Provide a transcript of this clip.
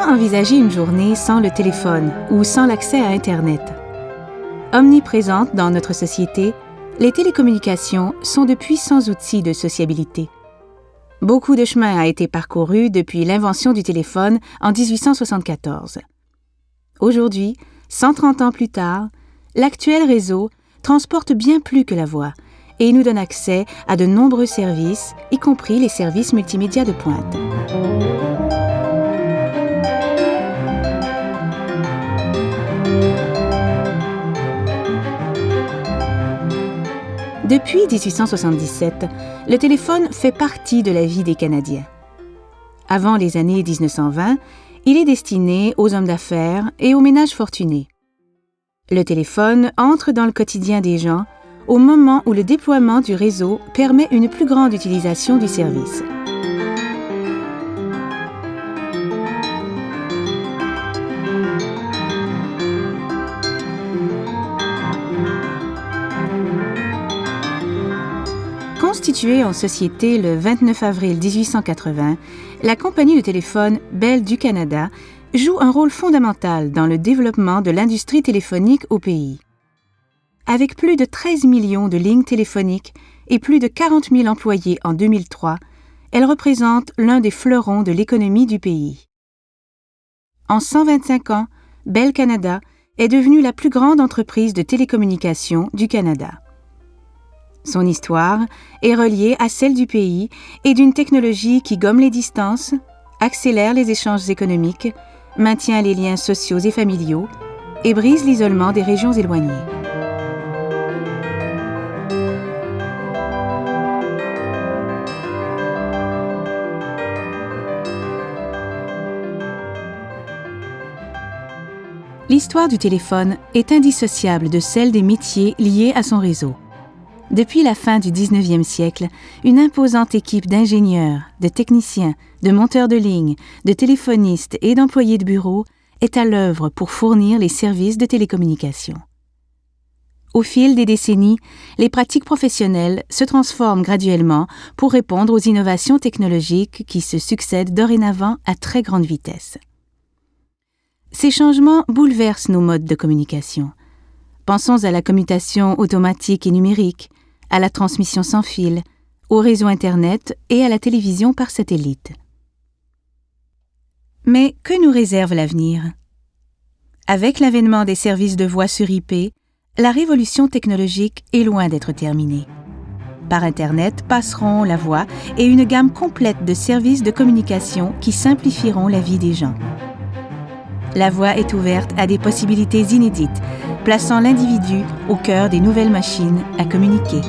Comment envisager une journée sans le téléphone ou sans l'accès à Internet? Omniprésentes dans notre société, les télécommunications sont de puissants outils de sociabilité. Beaucoup de chemin a été parcouru depuis l'invention du téléphone en 1874. Aujourd'hui, 130 ans plus tard, l'actuel réseau transporte bien plus que la voix et nous donne accès à de nombreux services, y compris les services multimédia de pointe. Depuis 1877, le téléphone fait partie de la vie des Canadiens. Avant les années 1920, il est destiné aux hommes d'affaires et aux ménages fortunés. Le téléphone entre dans le quotidien des gens au moment où le déploiement du réseau permet une plus grande utilisation du service. Constituée en société le 29 avril 1880, la compagnie de téléphone Bell du Canada joue un rôle fondamental dans le développement de l'industrie téléphonique au pays. Avec plus de 13 millions de lignes téléphoniques et plus de 40 000 employés en 2003, elle représente l'un des fleurons de l'économie du pays. En 125 ans, Bell Canada est devenue la plus grande entreprise de télécommunications du Canada. Son histoire est reliée à celle du pays et d'une technologie qui gomme les distances, accélère les échanges économiques, maintient les liens sociaux et familiaux et brise l'isolement des régions éloignées. L'histoire du téléphone est indissociable de celle des métiers liés à son réseau. Depuis la fin du 19e siècle, une imposante équipe d'ingénieurs, de techniciens, de monteurs de ligne, de téléphonistes et d'employés de bureau est à l'œuvre pour fournir les services de télécommunication. Au fil des décennies, les pratiques professionnelles se transforment graduellement pour répondre aux innovations technologiques qui se succèdent dorénavant à très grande vitesse. Ces changements bouleversent nos modes de communication. Pensons à la commutation automatique et numérique, à la transmission sans fil, au réseau Internet et à la télévision par satellite. Mais que nous réserve l'avenir? Avec l'avènement des services de voix sur IP, la révolution technologique est loin d'être terminée. Par Internet passeront la voix et une gamme complète de services de communication qui simplifieront la vie des gens. La voix est ouverte à des possibilités inédites, plaçant l'individu au cœur des nouvelles machines à communiquer.